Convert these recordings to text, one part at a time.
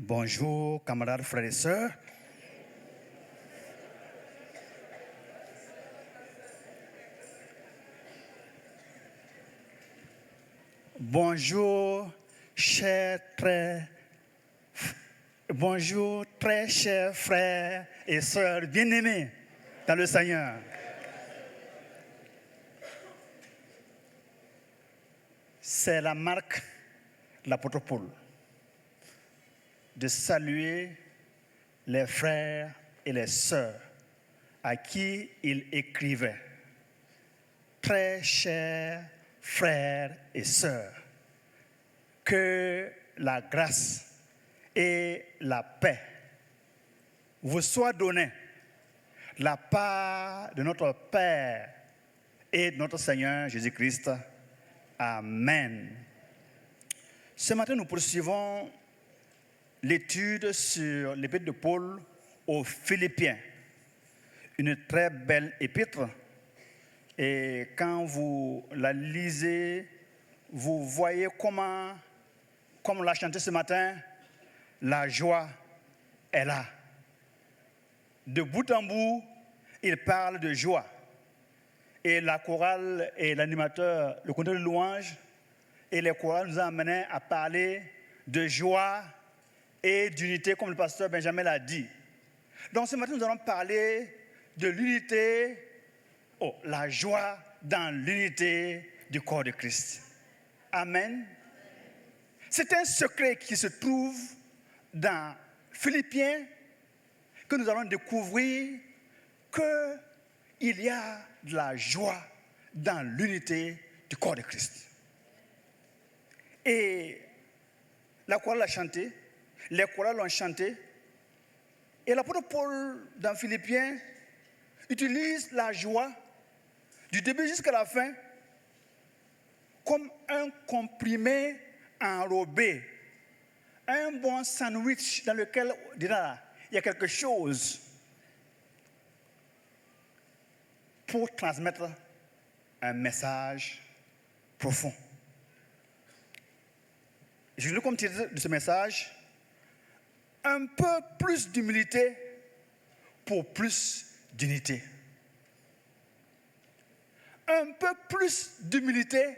Bonjour, camarades, frères et sœurs. Bonjour, bonjour, très chers frères et sœurs bien-aimés dans le Seigneur. C'est la marque de l'apôtre Paul de saluer les frères et les sœurs à qui il écrivait. Très chers frères et sœurs, que la grâce et la paix vous soient données de la part de notre Père et de notre Seigneur Jésus-Christ. Amen. Ce matin, nous poursuivons l'étude sur l'épître de Paul aux Philippiens. Une très belle épître. Et quand vous la lisez, vous voyez comment, comme on l'a chanté ce matin, la joie est là. De bout en bout, il parle de joie. Et la chorale et l'animateur, le conducteur de louange et les chorales nous ont amenés à parler de joie et d'unité, comme le pasteur Benjamin l'a dit. Donc ce matin, nous allons parler de l'unité, la joie dans l'unité du corps de Christ. Amen. C'est un secret qui se trouve dans Philippiens que nous allons découvrir qu'il y a de la joie dans l'unité du corps de Christ. Et la chorale l'a chanté, les chorales l'ont chanté, et l'apôtre Paul, dans Philippiens, utilise la joie du début jusqu'à la fin comme un comprimé enrobé, un bon sandwich dans lequel il y a quelque chose pour transmettre un message profond. Je lis comme titre de ce message: un peu plus d'humilité pour plus d'unité. Un peu plus d'humilité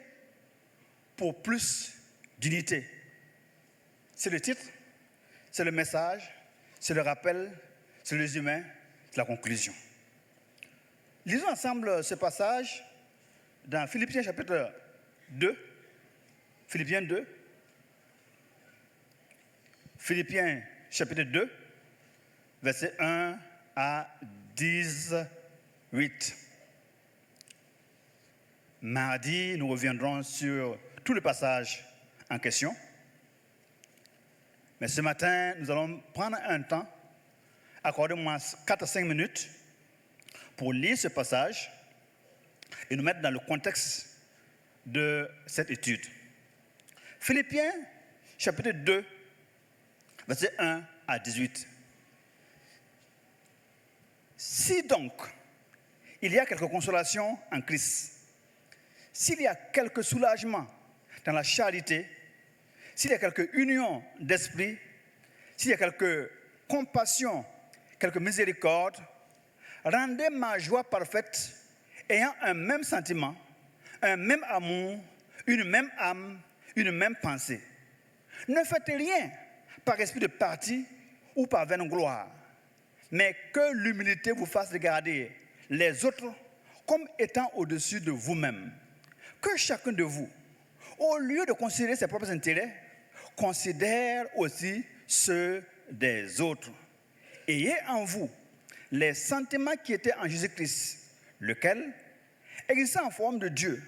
pour plus d'unité. C'est le titre, c'est le message, c'est le rappel, c'est le résumé, c'est la conclusion. Lisons ensemble ce passage dans Philippiens chapitre 2. Philippiens 2. Philippiens chapitre 2, versets 1 à 18. Mardi, nous reviendrons sur tout le passage en question. Mais ce matin, nous allons prendre un temps, accordez-moi 4 à 5 minutes pour lire ce passage et nous mettre dans le contexte de cette étude. Philippiens chapitre 2, versets 1 à 18. Si donc il y a quelque consolation en Christ, s'il y a quelque soulagement dans la charité, s'il y a quelque union d'esprit, s'il y a quelque compassion, quelque miséricorde, rendez ma joie parfaite, ayant un même sentiment, un même amour, une même âme, une même pensée. Ne faites rien par esprit de parti ou par vaine gloire, mais que l'humilité vous fasse regarder les autres comme étant au-dessus de vous-même. Que chacun de vous, au lieu de considérer ses propres intérêts, considère aussi ceux des autres. Ayez en vous les sentiments qui étaient en Jésus-Christ, lequel, existant en forme de Dieu,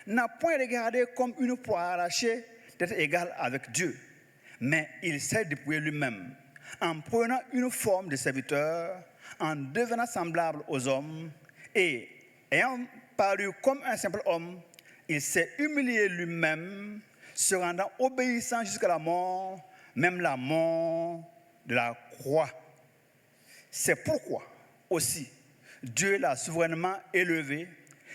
n'a point regardé comme une proie arrachée d'être égal avec Dieu, mais il s'est dépouillé lui-même, en prenant une forme de serviteur, en devenant semblable aux hommes, et ayant paru comme un simple homme, il s'est humilié lui-même, se rendant obéissant jusqu'à la mort, même la mort de la croix. C'est pourquoi aussi Dieu l'a souverainement élevé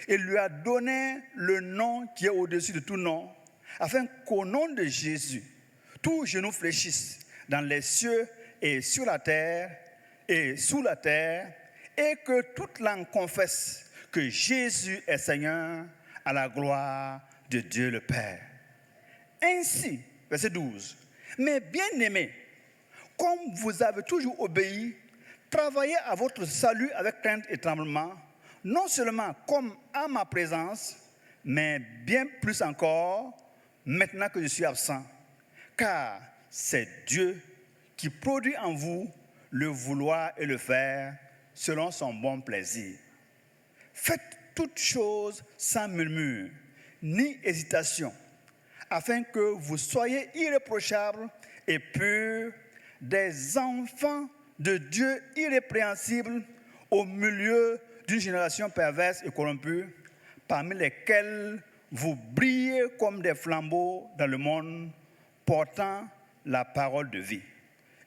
et lui a donné le nom qui est au-dessus de tout nom, afin qu'au nom de Jésus, tout genou fléchisse dans les cieux et sur la terre et sous la terre, et que toute langue confesse que Jésus est Seigneur à la gloire de Dieu le Père. Ainsi, verset 12, mes bien-aimés, comme vous avez toujours obéi, travaillez à votre salut avec crainte et tremblement, non seulement comme à ma présence, mais bien plus encore maintenant que je suis absent, car c'est Dieu qui produit en vous le vouloir et le faire selon son bon plaisir. Faites toutes choses sans murmure, ni hésitation, afin que vous soyez irréprochables et purs, des enfants de Dieu irrépréhensibles au milieu d'une génération perverse et corrompue, parmi lesquels vous brillez comme des flambeaux dans le monde, portant la parole de vie.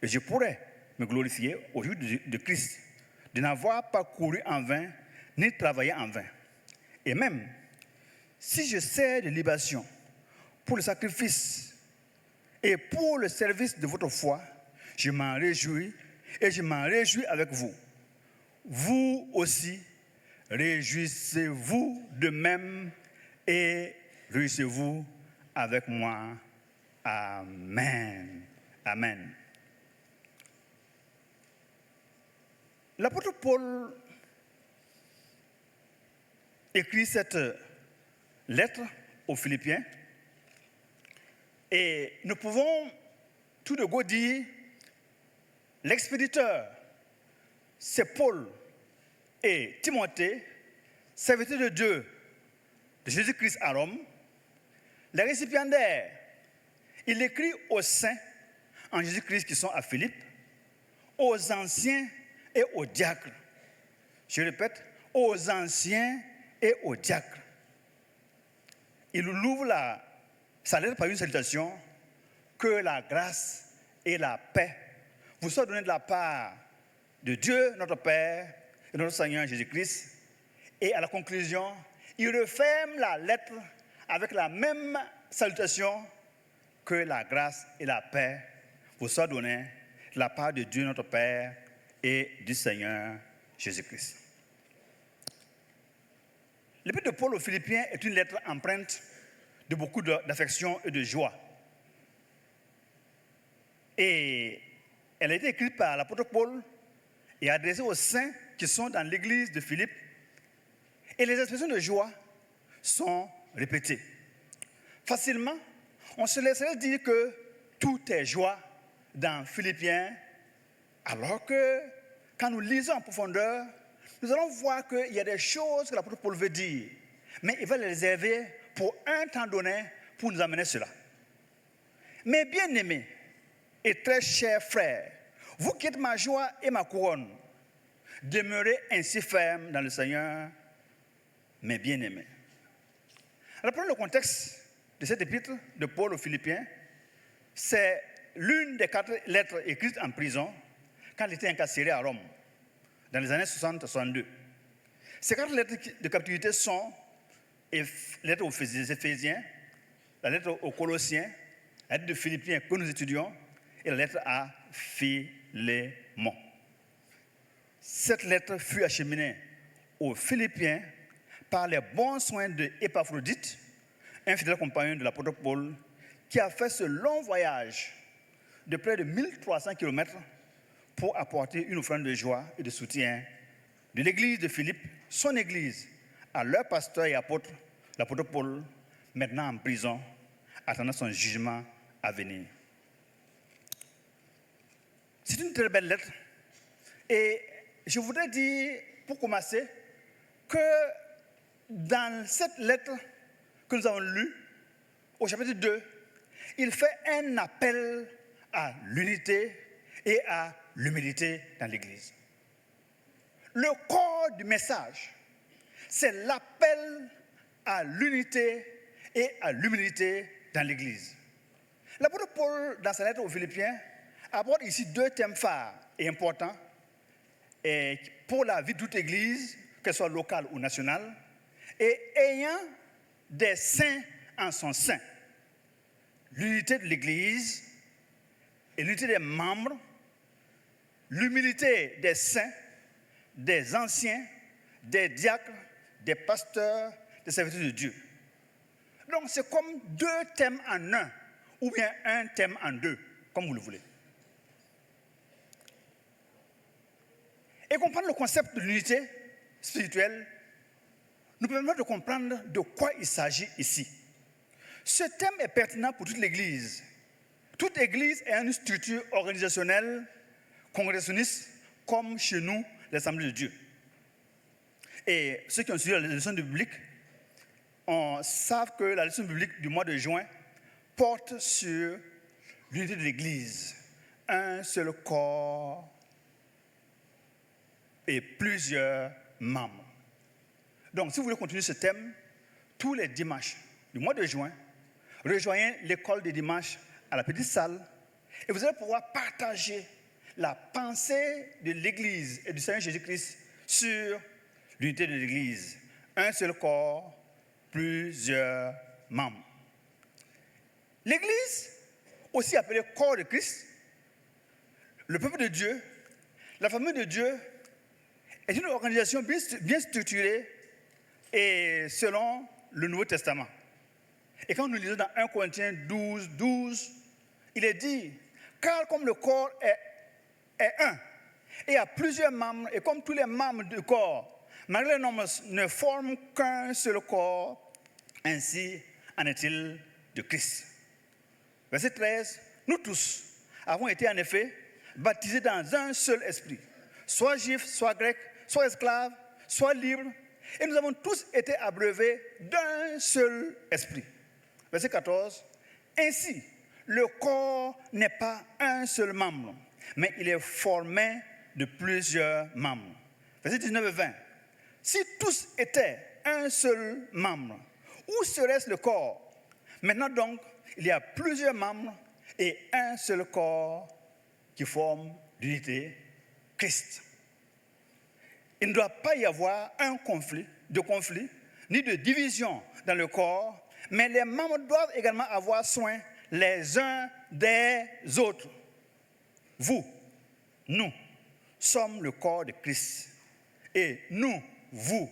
Et je pourrais me glorifier au jour de Christ, de n'avoir pas couru en vain, ni travaillé en vain. Et même, si je sers de libation pour le sacrifice et pour le service de votre foi, je m'en réjouis et je m'en réjouis avec vous. Vous aussi, réjouissez-vous de même et réjouissez-vous avec moi. Amen. Amen. L'apôtre Paul écrit cette lettre aux Philippiens et nous pouvons tout de go dire l'expéditeur, c'est Paul et Timothée, serviteurs de Dieu, de Jésus-Christ à Rome. Les récipiendaires, il écrit aux saints en Jésus-Christ qui sont à Philippe, aux anciens et aux diacres. Je répète, aux anciens et aux diacres. Il ouvre sa lettre par une salutation, que la grâce et la paix vous soient données de la part de Dieu, notre Père, et de notre Seigneur Jésus-Christ. Et à la conclusion, il referme la lettre avec la même salutation, que la grâce et la paix vous soient données de la part de Dieu, notre Père, et du Seigneur Jésus-Christ. L'épître de Paul aux Philippiens est une lettre empreinte de beaucoup d'affection et de joie. Et elle a été écrite par l'apôtre Paul et adressée aux saints qui sont dans l'église de Philippe. Et les expressions de joie sont répétées. Facilement, on se laisserait dire que tout est joie dans Philippiens, alors que quand nous lisons en profondeur, nous allons voir qu'il y a des choses que l'apôtre Paul veut dire, mais il va les réserver pour un temps donné pour nous amener cela. Mes bien-aimés et très chers frères, vous qui êtes ma joie et ma couronne, demeurez ainsi fermes dans le Seigneur, mes bien-aimés. Alors, prenons le contexte de cette épître de Paul aux Philippiens. C'est l'une des 4 lettres écrites en prison quand il était incarcéré à Rome, dans les années 60-62. Ces 4 lettres de captivité sont la lettre aux Éphésiens, la lettre aux Colossiens, la lettre de Philippiens que nous étudions, et la lettre à Philémon. Cette lettre fut acheminée aux Philippiens par les bons soins d'Épaphrodite, un fidèle compagnon de l'apôtre Paul, qui a fait ce long voyage de près de 1300 km pour apporter une offrande de joie et de soutien de l'église de Philippe, son église, à leur pasteur et apôtre, l'apôtre Paul, maintenant en prison, attendant son jugement à venir. C'est une très belle lettre. Et je voudrais dire, pour commencer, que dans cette lettre que nous avons lue, au chapitre 2, il fait un appel à l'unité et à l'humilité dans l'Église. Le corps du message, c'est l'appel à l'unité et à l'humilité dans l'Église. L'apôtre Paul, dans sa lettre aux Philippiens, aborde ici 2 thèmes phares et importants et pour la vie de toute Église, qu'elle soit locale ou nationale, et ayant des saints en son sein. L'unité de l'Église, et l'unité des membres, l'humilité des saints, des anciens, des diacres, des pasteurs, des serviteurs de Dieu. Donc c'est comme deux thèmes en un, ou bien un thème en deux, comme vous le voulez. Et comprendre le concept de l'unité spirituelle nous permet de comprendre de quoi il s'agit ici. Ce thème est pertinent pour toute l'Église. Toute Église est une structure organisationnelle, congrégationniste, comme chez nous, l'Assemblée de Dieu. Et ceux qui ont suivi la leçon biblique savent que la leçon biblique du mois de juin porte sur l'unité de l'Église. Un seul corps et plusieurs membres. Donc, si vous voulez continuer ce thème, tous les dimanches du mois de juin, rejoignez l'école des dimanches à la petite salle et vous allez pouvoir partager la pensée de l'Église et du Seigneur Jésus-Christ sur l'unité de l'Église. Un seul corps, plusieurs membres. L'Église, aussi appelée corps de Christ, le peuple de Dieu, la famille de Dieu, est une organisation bien structurée et selon le Nouveau Testament. Et quand nous lisons dans 1 Corinthiens 12, 12, il est dit, car comme le corps est un, et a plusieurs membres, et comme tous les membres du corps, malgré les nombres, ne forment qu'un seul corps, ainsi en est-il de Christ. Verset 13, nous tous avons été en effet baptisés dans un seul esprit, soit juifs, soit grecs, soit esclaves, soit libres, et nous avons tous été abreuvés d'un seul esprit. Verset 14, ainsi, le corps n'est pas un seul membre, mais il est formé de plusieurs membres. Verset 19 et 20, si tous étaient un seul membre, où serait-ce le corps? Maintenant donc, il y a plusieurs membres et un seul corps qui forme l'unité Christ. Il ne doit pas y avoir un conflit, ni de division dans le corps, mais les membres doivent également avoir soin les uns des autres. Vous, nous, sommes le corps de Christ. Et nous, vous,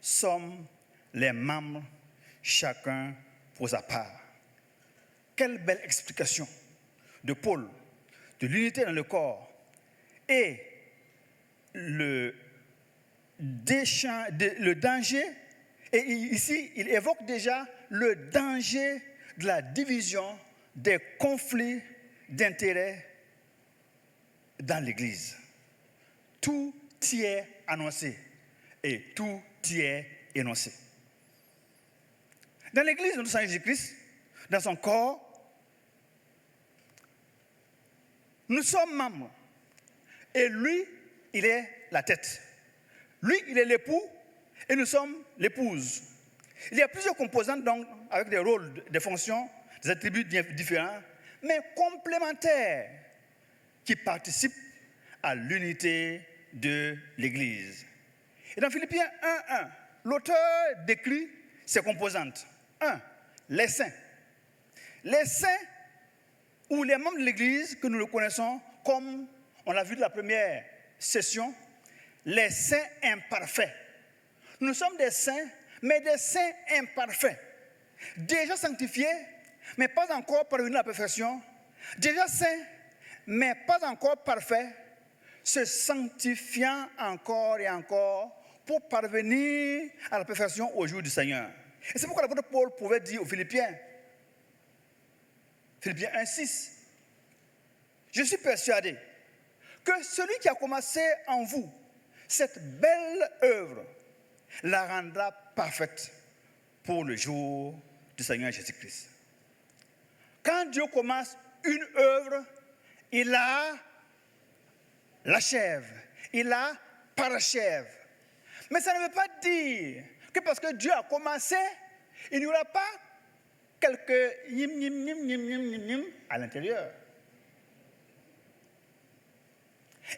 sommes les membres, chacun pour sa part. Quelle belle explication de Paul, de l'unité dans le corps et le danger, et ici il évoque déjà le danger de la division, des conflits d'intérêts dans l'Église. Tout y est annoncé et tout y est énoncé. Dans l'Église de notre Seigneur Jésus-Christ, dans son corps, nous sommes membres et lui, il est la tête. Lui, il est l'époux et nous sommes l'épouse. Il y a plusieurs composantes donc avec des rôles, des fonctions, des attributs différents, mais complémentaires qui participent à l'unité de l'Église. Et dans Philippiens 1:1, l'auteur décrit ces composantes. 1. Les saints. Les saints ou les membres de l'Église que nous le connaissons comme, on l'a vu de la première session, les saints imparfaits. Nous sommes des saints, mais des saints imparfaits. Déjà sanctifiés, mais pas encore parvenus à la perfection. Déjà saints, mais pas encore parfaits, se sanctifiant encore et encore pour parvenir à la perfection au jour du Seigneur. Et c'est pourquoi l'apôtre Paul pouvait dire aux Philippiens 1:6, je suis persuadé que celui qui a commencé en vous cette belle œuvre la rendra parfaite pour le jour du Seigneur Jésus-Christ. Quand Dieu commence une œuvre, il l'achève, il la parachève. Mais ça ne veut pas dire que parce que Dieu a commencé, il n'y aura pas quelques yim à l'intérieur.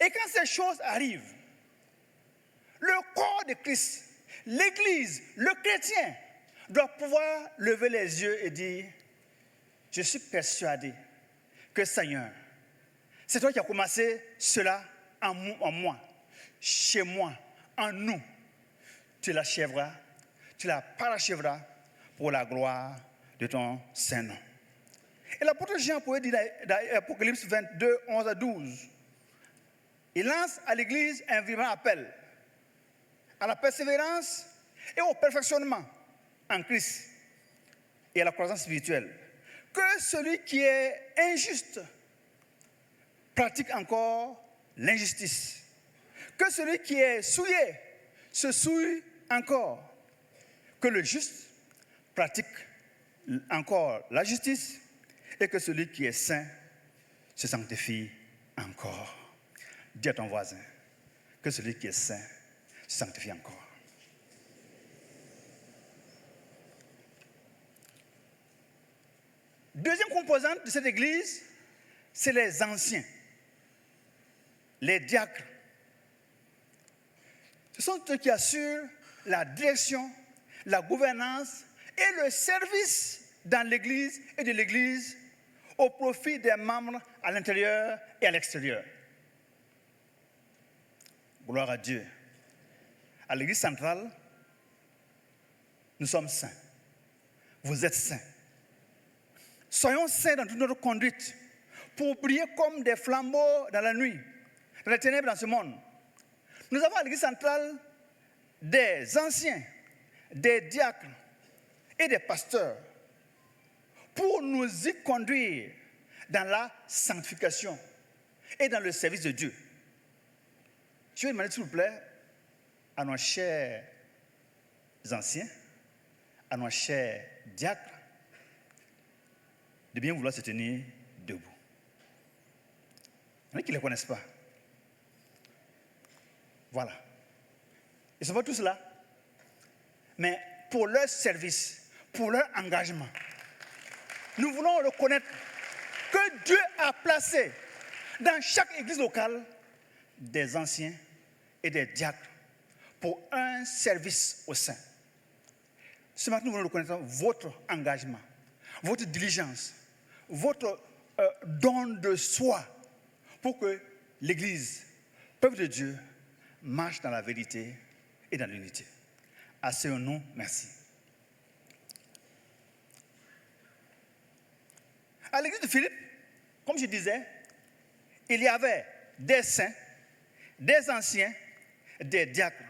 Et quand ces choses arrivent, le corps de Christ, l'Église, le chrétien, doit pouvoir lever les yeux et dire, je suis persuadé que Seigneur, C'est toi qui as commencé cela en moi, chez moi, en nous. Tu l'achèveras, tu la parachèveras pour la gloire de ton Saint-Nom. Et l'apôtre Jean pourrait dire dans Apocalypse 22, 11 à 12, il lance à l'Église un vivant appel à la persévérance et au perfectionnement en Christ et à la croissance spirituelle. Que celui qui est injuste pratique encore l'injustice. Que celui qui est souillé se souille encore. Que le juste pratique encore la justice et que celui qui est saint se sanctifie encore. Dis à ton voisin que celui qui est saint se sanctifie encore. Deuxième composante de cette église, c'est les anciens, les diacres. Ce sont ceux qui assurent la direction, la gouvernance et le service dans l'église et de l'église au profit des membres à l'intérieur et à l'extérieur. Gloire à Dieu. À l'église centrale, nous sommes saints. Vous êtes saints. Soyons saints dans toute notre conduite pour briller comme des flambeaux dans la nuit, dans les ténèbres dans ce monde. Nous avons à l'église centrale des anciens, des diacres et des pasteurs pour nous y conduire dans la sanctification et dans le service de Dieu. Je vais demander s'il vous plaît à nos chers anciens, à nos chers diacres, de bien vouloir se tenir debout. Il y en a qui ne les connaissent pas. Voilà. Ils ne sont pas tous là. Mais pour leur service, pour leur engagement, nous voulons reconnaître que Dieu a placé dans chaque église locale des anciens et des diacres pour un service au sein. Ce matin, nous voulons reconnaître votre engagement, votre diligence, votre don de soi pour que l'Église, peuple de Dieu, marche dans la vérité et dans l'unité. Asseyons-nous, merci. À l'église de Philippe, comme je disais, il y avait des saints, des anciens, des diacres.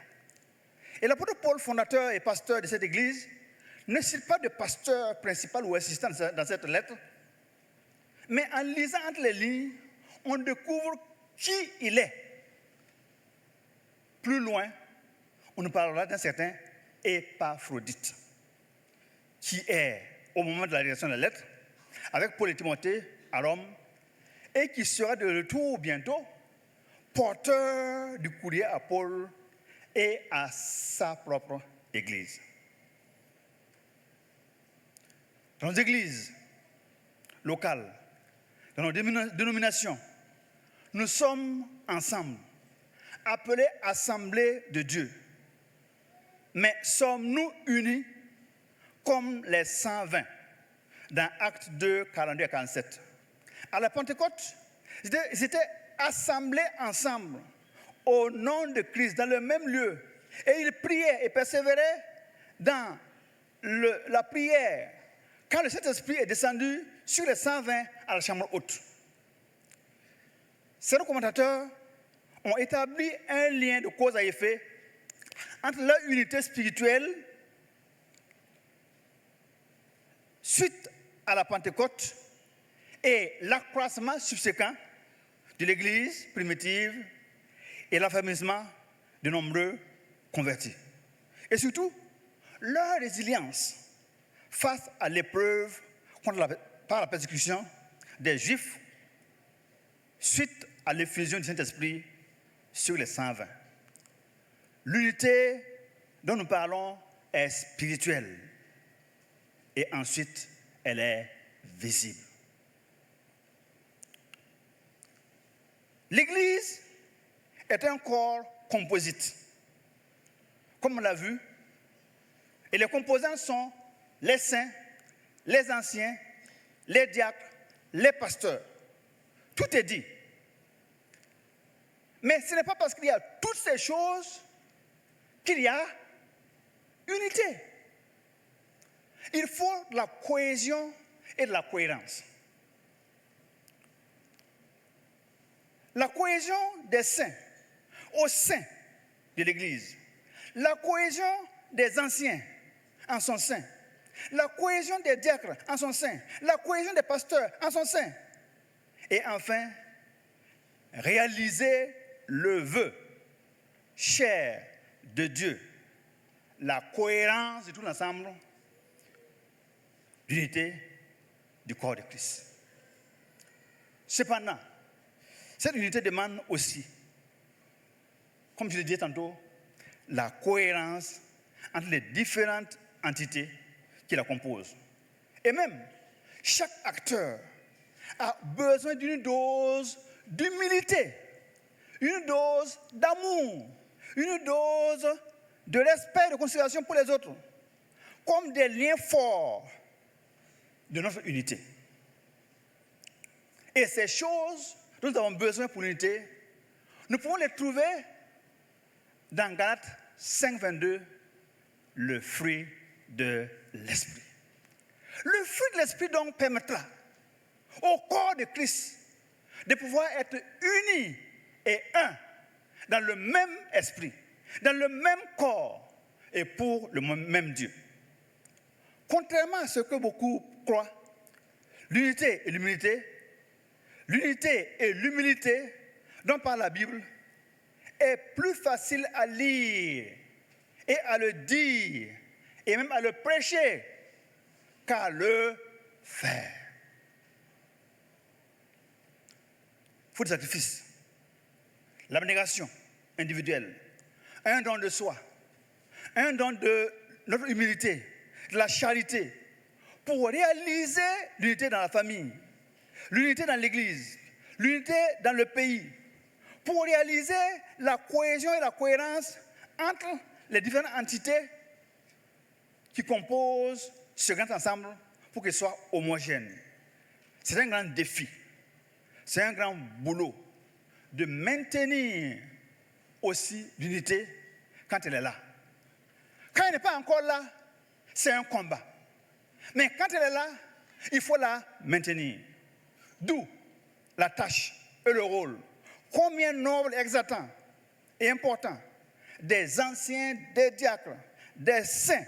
Et l'apôtre Paul, fondateur et pasteur de cette église, ne cite pas de pasteur principal ou assistant dans cette lettre, mais en lisant entre les lignes, on découvre qui il est. Plus loin, on nous parlera d'un certain Épaphrodite, qui est, au moment de la rédaction de la lettre, avec Paul et Timothée à Rome, et qui sera de retour bientôt, porteur du courrier à Paul et à sa propre église. Dans nos églises locales, dans nos dénominations, nous sommes ensemble, appelés assemblée de Dieu. Mais sommes-nous unis comme les 120 dans Actes 2, 42 et 47? À la Pentecôte, ils étaient assemblés ensemble au nom de Christ, dans le même lieu. Et ils priaient et persévéraient dans la prière quand le Saint-Esprit est descendu sur les 120 à la chambre haute. Ces commentateurs ont établi un lien de cause à effet entre leur unité spirituelle suite à la Pentecôte et l'accroissement subséquent de l'Église primitive et l'affermissement de nombreux convertis. Et surtout, leur résilience face à l'épreuve par la persécution des Juifs suite à l'effusion du Saint-Esprit sur les 120. L'unité dont nous parlons est spirituelle et ensuite elle est visible. L'Église est un corps composite, comme on l'a vu, et les composants sont les saints, les anciens, les diacres, les pasteurs. Tout est dit. Mais ce n'est pas parce qu'il y a toutes ces choses qu'il y a unité. Il faut de la cohésion et de la cohérence. La cohésion des saints au sein de l'Église. La cohésion des anciens en son sein. La cohésion des diacres en son sein. La cohésion des pasteurs en son sein. Et enfin, réaliser le vœu cher de Dieu. La cohérence de tout l'ensemble d'unité du corps de Christ. Cependant, cette unité demande aussi, comme je le disais tantôt, la cohérence entre les différentes entités qui la composent. Et même, chaque acteur a besoin d'une dose d'humilité, une dose d'amour, une dose de respect et de considération pour les autres, comme des liens forts de notre unité. Et ces choses dont nous avons besoin pour l'unité, nous pouvons les trouver dans Galates 5,22, le fruit de l'esprit. Le fruit de l'esprit donc permettra au corps de Christ de pouvoir être unis et un dans le même esprit, dans le même corps et pour le même Dieu. Contrairement à ce que beaucoup croient, l'unité et l'humilité dont parle la Bible est plus facile à lire et à le dire et même à le prêcher qu'à le faire. Il faut des sacrifices, l'abnégation individuelle, un don de soi, un don de notre humilité, de la charité, pour réaliser l'unité dans la famille, l'unité dans l'Église, l'unité dans le pays, pour réaliser la cohésion et la cohérence entre les différentes entités qui composent ce grand ensemble pour qu'il soit homogène. C'est un grand défi, c'est un grand boulot de maintenir aussi l'unité quand elle est là. Quand elle n'est pas encore là, c'est un combat. Mais quand elle est là, il faut la maintenir. D'où la tâche et le rôle, combien noble, exaltant et important, des anciens, des diacres, des saints,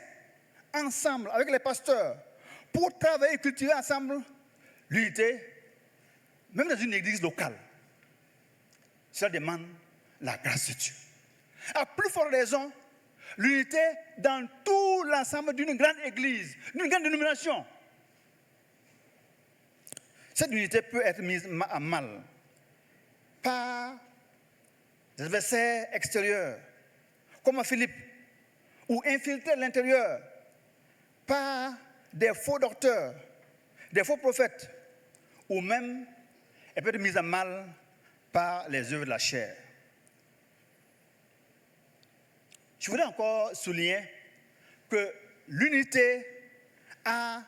ensemble avec les pasteurs, pour travailler et cultiver ensemble l'unité, même dans une église locale. Cela demande la grâce de Dieu. À plus forte raison, l'unité dans tout l'ensemble d'une grande église, d'une grande dénomination. Cette unité peut être mise à mal par des adversaires extérieurs, comme à Philippe, ou infiltrer l'intérieur par des faux docteurs, des faux prophètes, ou même elle peut être mise à mal par les œuvres de la chair. Je voudrais encore souligner que l'unité a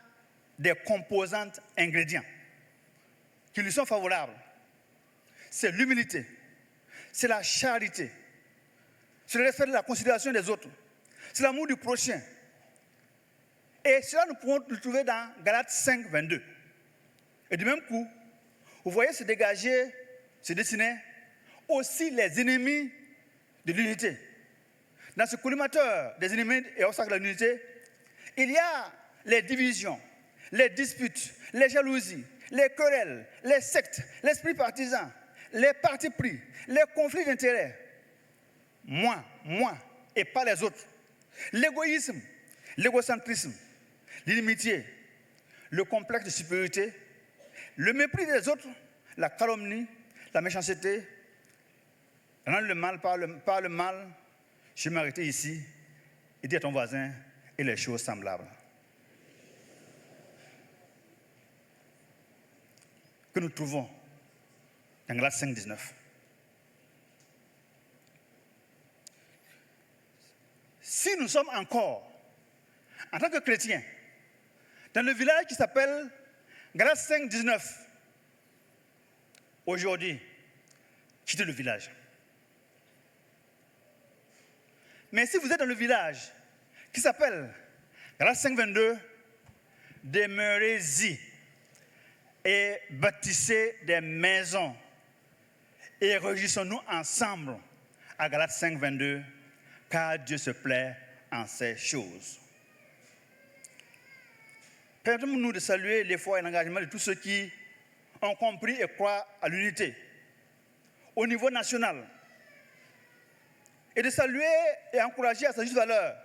des composantes ingrédients qui lui sont favorables. C'est l'humilité, c'est la charité, c'est le respect de la considération des autres, c'est l'amour du prochain. Et cela, nous pouvons le trouver dans Galates 5,22. Et du même coup, vous voyez se dégager, se dessiner aussi les ennemis de l'unité. Dans ce collimateur des ennemis et obstacles de l'unité, il y a les divisions, les disputes, les jalousies, les querelles, les sectes, l'esprit partisan, les partis pris, les conflits d'intérêts. Moi, et pas les autres. L'égoïsme, l'égocentrisme, l'inimitié, le complexe de supériorité, le mépris des autres, la calomnie, la méchanceté, rendre le mal par le mal. Je vais m'arrêter ici et dire à ton voisin et les choses semblables. Que nous trouvons dans Galates 5,19. Si nous sommes encore, en tant que chrétiens, dans le village qui s'appelle Galates 5,19, aujourd'hui, quittez le village. Mais si vous êtes dans le village qui s'appelle Galates 5:22, demeurez-y et bâtissez des maisons et réjouissons-nous ensemble à Galates 5:22, car Dieu se plaît en ces choses. Permettez-nous de saluer l'effort et l'engagement de tous ceux qui ont compris et croient à l'unité au niveau national. Et de saluer et encourager à sa juste valeur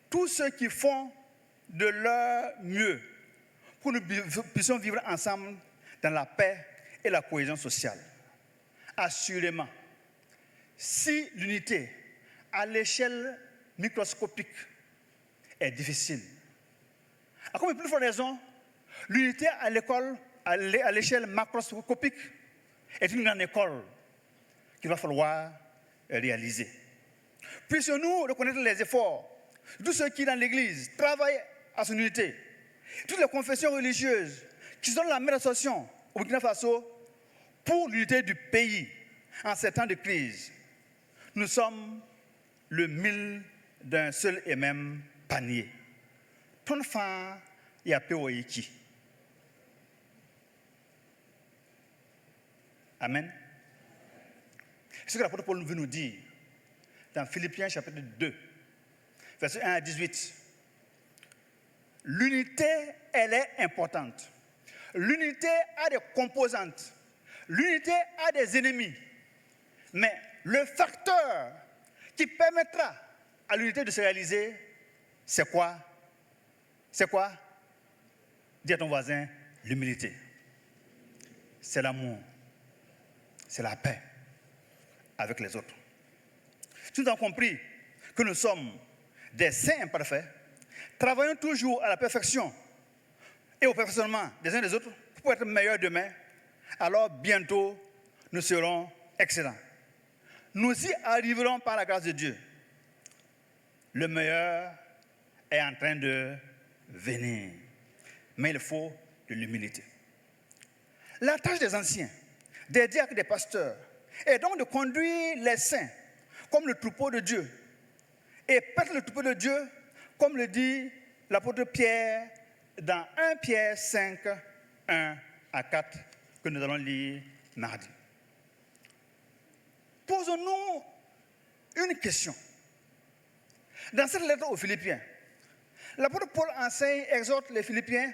tous ceux qui font de leur mieux pour que nous puissions vivre ensemble dans la paix et la cohésion sociale. Assurément, si l'unité à l'échelle microscopique est difficile, à comme plus forte raison, l'unité à l'école, à l'échelle macroscopique est une grande école qu'il va falloir réaliser. Puissions-nous reconnaître les efforts de tous ceux qui, dans l'Église, travaillent à son unité, toutes les confessions religieuses qui se donnent la même association au Burkina Faso pour l'unité du pays en ces temps de crise. Nous sommes le mille d'un seul et même panier. Ton fa y a peoiki. Amen. C'est ce que l'apôtre Paul veut nous dire dans Philippiens chapitre 2, versets 1 à 18. L'unité, elle est importante. L'unité a des composantes. L'unité a des ennemis. Mais le facteur qui permettra à l'unité de se réaliser, c'est quoi? C'est quoi? Dis à ton voisin, l'humilité. C'est l'amour. C'est la paix avec les autres. Si nous avons compris que nous sommes des saints imparfaits, travaillons toujours à la perfection et au perfectionnement des uns des autres pour être meilleurs demain, alors bientôt nous serons excellents. Nous y arriverons par la grâce de Dieu. Le meilleur est en train de venir, mais il faut de l'humilité. La tâche des anciens, des diacres, des pasteurs, est donc de conduire les saints comme le troupeau de Dieu. Et paître le troupeau de Dieu, comme le dit l'apôtre Pierre dans 1 Pierre 5, 1 à 4, que nous allons lire mardi. Posons-nous une question. Dans cette lettre aux Philippiens, l'apôtre Paul enseigne, exhorte les Philippiens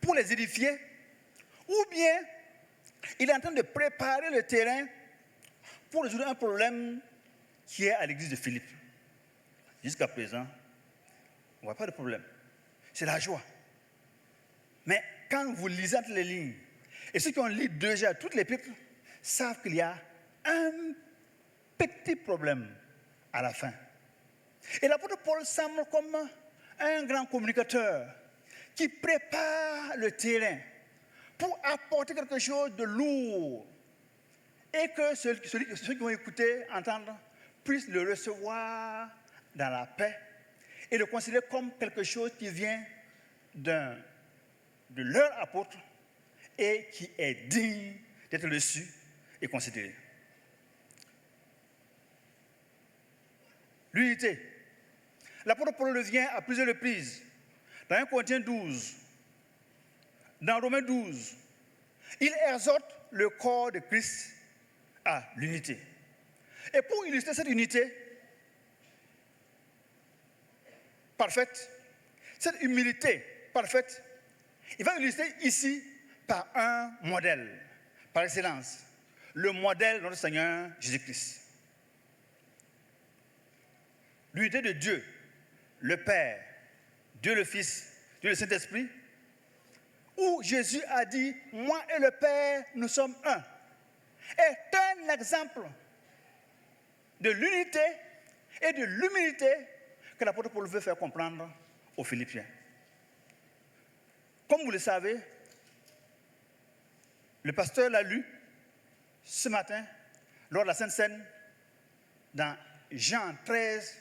pour les édifier, ou bien il est en train de préparer le terrain pour résoudre un problème qui est à l'église de Philippe. Jusqu'à présent, on ne voit pas de problème. C'est la joie. Mais quand vous lisez entre les lignes, et ceux qui ont lu déjà toutes les épîtres savent qu'il y a un petit problème à la fin. Et l'apôtre Paul semble comme un grand communicateur qui prépare le terrain pour apporter quelque chose de lourd et que ceux qui vont écouter, entendre, puissent le recevoir dans la paix et le considérer comme quelque chose qui vient de leur apôtre et qui est digne d'être reçu et considéré. L'unité. L'apôtre Paul le vient à plusieurs reprises. Dans 1 Corinthiens 12, dans Romains 12, il exhorte le corps de Christ à l'unité. Et pour illustrer cette unité parfaite, cette humilité parfaite, il va illustrer ici par un modèle, par excellence, le modèle de notre Seigneur Jésus-Christ. L'unité de Dieu, le Père, Dieu le Fils, Dieu le Saint-Esprit, où Jésus a dit « Moi et le Père, nous sommes un », est un exemple de l'unité et de l'humilité que l'apôtre Paul veut faire comprendre aux Philippiens. Comme vous le savez, le pasteur l'a lu ce matin lors de la Sainte Seine dans Jean 13,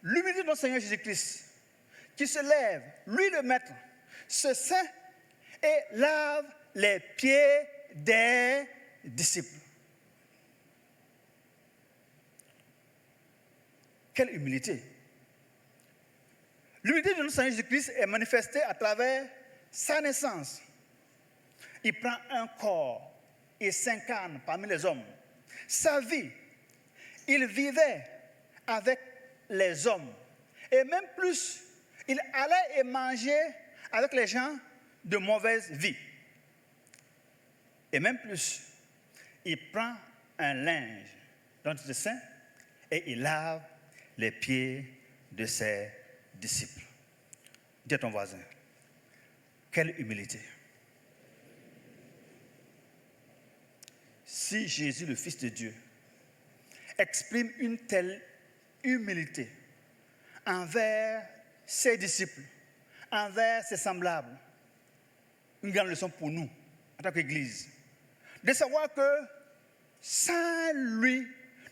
l'humilité de notre Seigneur Jésus-Christ qui se lève, lui le maître, se ceint et lave les pieds des disciples. Quelle humilité! L'humilité de notre Seigneur Jésus-Christ est manifestée à travers sa naissance. Il prend un corps et s'incarne parmi les hommes. Sa vie, il vivait avec les hommes. Et même plus, il allait et mangeait avec les gens de mauvaise vie. Et même plus, il prend un linge dont il est saint et il lave les pieds de ses disciples. Dis à ton voisin, quelle humilité! Si Jésus, le Fils de Dieu, exprime une telle humilité envers ses disciples, envers ses semblables, une grande leçon pour nous, en tant qu'Église, de savoir que sans lui,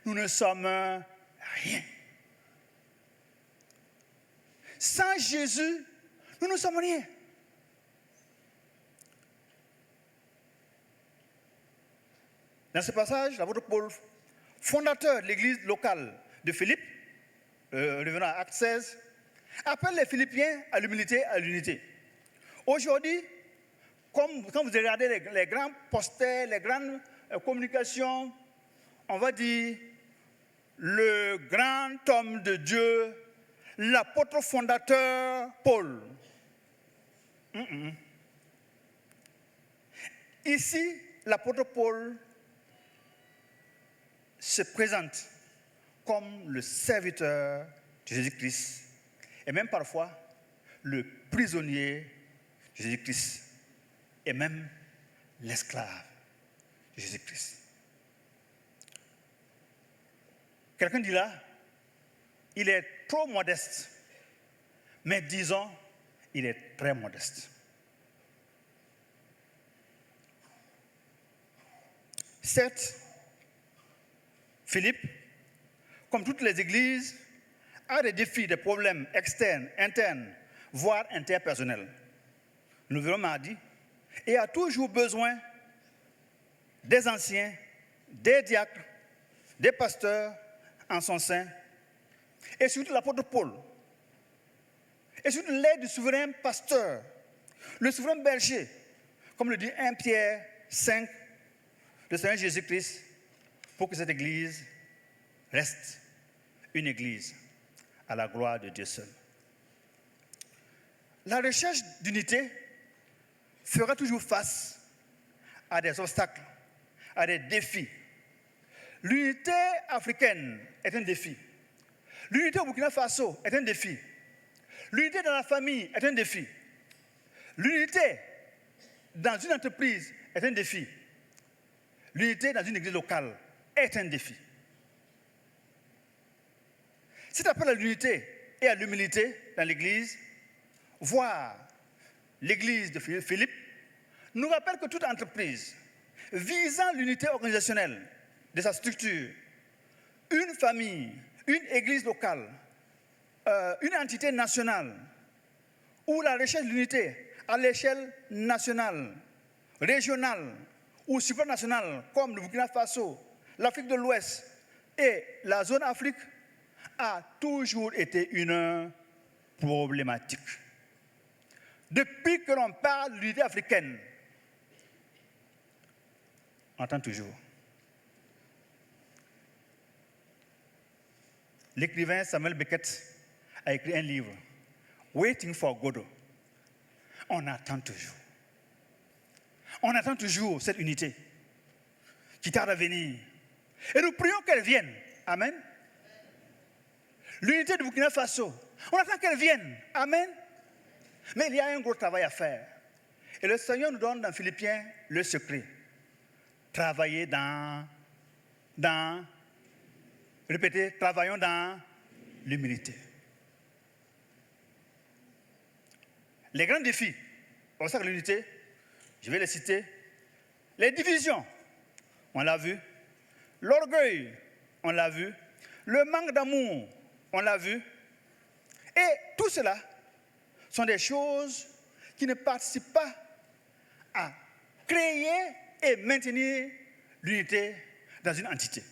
nous ne sommes rien. Sans Jésus, nous ne sommes rien. Dans ce passage, l'apôtre Paul, fondateur de l'église locale de Philippe, revenant à Acte 16, appelle les Philippiens à l'humilité, à l'unité. Aujourd'hui, quand vous regardez les grands posters, les grandes communications, on va dire le grand homme de Dieu, l'apôtre fondateur Paul. Ici, l'apôtre Paul se présente comme le serviteur de Jésus-Christ et même parfois le prisonnier de Jésus-Christ et même l'esclave de Jésus-Christ. Quelqu'un dit là, il est trop modeste, mais disons, il est très modeste. Certes, Philippe, comme toutes les églises, a des défis, des problèmes externes, internes, voire interpersonnels. Nous verrons mardi, et a toujours besoin des anciens, des diacres, des pasteurs en son sein, et surtout l'apôtre Paul, et surtout l'aide du souverain pasteur, le souverain berger, comme le dit 1 Pierre 5, le Seigneur Jésus-Christ, pour que cette église reste une église à la gloire de Dieu seul. La recherche d'unité fera toujours face à des obstacles, à des défis. L'unité africaine est un défi. L'unité au Burkina Faso est un défi. L'unité dans la famille est un défi. L'unité dans une entreprise est un défi. L'unité dans une église locale est un défi. Cet appel à l'unité et à l'humilité dans l'église, voire l'église de Philippe, nous rappelle que toute entreprise visant l'unité organisationnelle de sa structure, une famille, une église locale, une entité nationale, ou la recherche de l'unité à l'échelle nationale, régionale ou supranationale, comme le Burkina Faso, l'Afrique de l'Ouest et la zone Afrique, a toujours été une problématique. Depuis que l'on parle de l'unité africaine, on entend toujours. L'écrivain Samuel Beckett a écrit un livre, Waiting for Godot. On attend toujours. On attend toujours cette unité qui tarde à venir. Et nous prions qu'elle vienne. Amen. L'unité du Burkina Faso, on attend qu'elle vienne. Amen. Mais il y a un gros travail à faire. Et le Seigneur nous donne dans Philippiens le secret. Travailler répétez, travaillons dans l'humilité. Les grands défis, pour ça que l'unité, je vais les citer. Les divisions, on l'a vu. L'orgueil, on l'a vu. Le manque d'amour, on l'a vu. Et tout cela sont des choses qui ne participent pas à créer et maintenir l'unité dans une entité.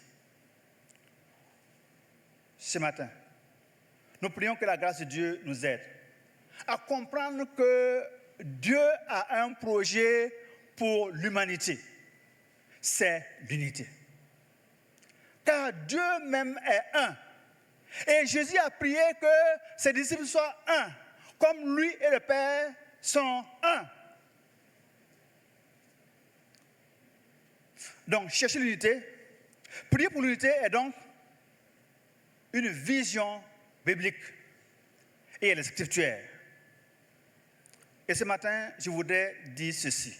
Ce matin, nous prions que la grâce de Dieu nous aide à comprendre que Dieu a un projet pour l'humanité. C'est l'unité. Car Dieu même est un. Et Jésus a prié que ses disciples soient un, comme lui et le Père sont un. Donc, chercher l'unité, prier pour l'unité est donc une vision biblique et elle est scripturaire. Et ce matin, je voudrais dire ceci.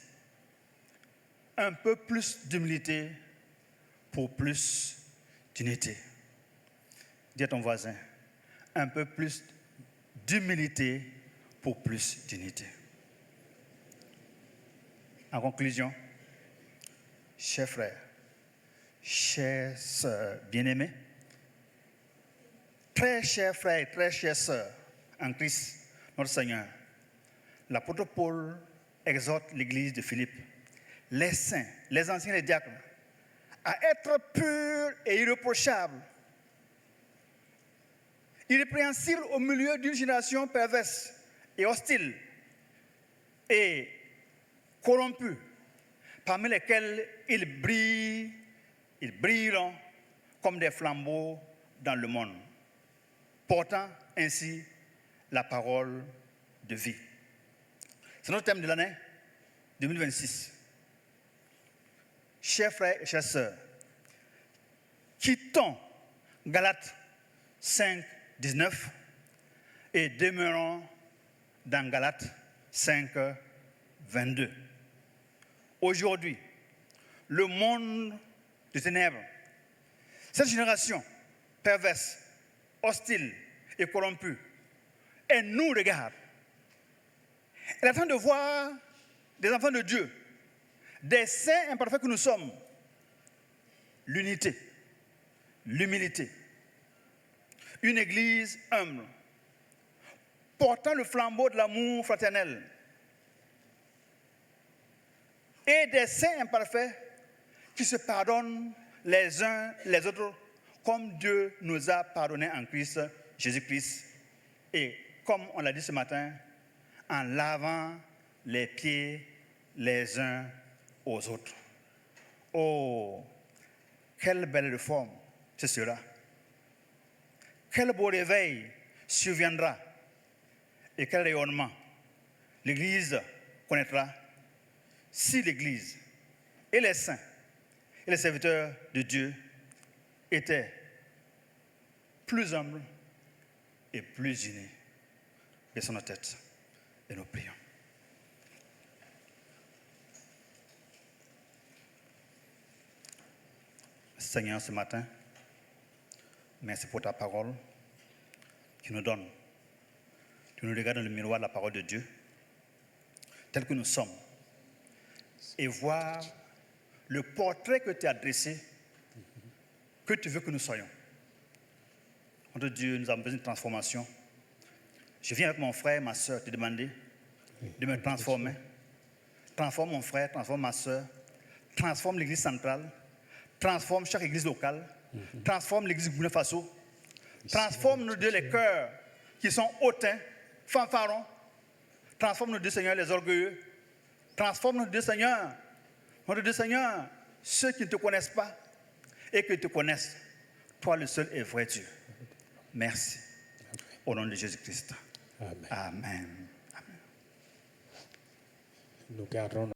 Un peu plus d'humilité pour plus d'unité. Dis à ton voisin, un peu plus d'humilité pour plus d'unité. En conclusion, chers frères, chères sœurs bien-aimées, très chers frères et très chères sœurs en Christ, notre Seigneur, l'apôtre Paul exhorte l'église de Philippe, les saints, les anciens et les diacres, à être purs et irréprochables, irrépréhensibles au milieu d'une génération perverse et hostile et corrompue, parmi lesquels ils brilleront comme des flambeaux dans le monde, portant ainsi la parole de vie. C'est notre thème de l'année 2026. Chers frères et chères sœurs, quittons Galates 5, 19 et demeurons dans Galates 5, 22. Aujourd'hui, le monde des ténèbres, cette génération perverse, hostile et corrompue, elle nous regarde. Elle attend de voir des enfants de Dieu, des saints imparfaits que nous sommes, l'unité, l'humilité, une église humble, portant le flambeau de l'amour fraternel, et des saints imparfaits qui se pardonnent les uns les autres comme Dieu nous a pardonnés en Christ, Jésus-Christ, et comme on l'a dit ce matin, en lavant les pieds les uns aux autres. Oh, quelle belle réforme ce sera. Quel beau réveil surviendra et quel rayonnement l'Église connaîtra si l'Église et les saints et les serviteurs de Dieu étaient plus humbles et plus unis. Baissons nos têtes et nous prions. Seigneur, ce matin, merci pour ta parole qui nous donne. Tu nous regardes dans le miroir de la parole de Dieu, tel que nous sommes, et voir le portrait que tu as dressé, que tu veux que nous soyons. Notre Dieu, nous avons besoin de transformation. Je viens avec mon frère et ma soeur te demander de me transformer. Transforme mon frère, transforme ma soeur, transforme l'église centrale, transforme chaque église locale, transforme l'église de Burkina Faso, transforme nous deux les cœurs qui sont hautains, fanfarons, transforme nous deux Seigneur les orgueilleux, transforme nous deux Seigneur, notre Dieu Seigneur, ceux qui ne te connaissent pas et qui te connaissent, toi le seul et vrai Dieu. Merci. Au nom de Jésus-Christ. Amen. Amen. Nous gardons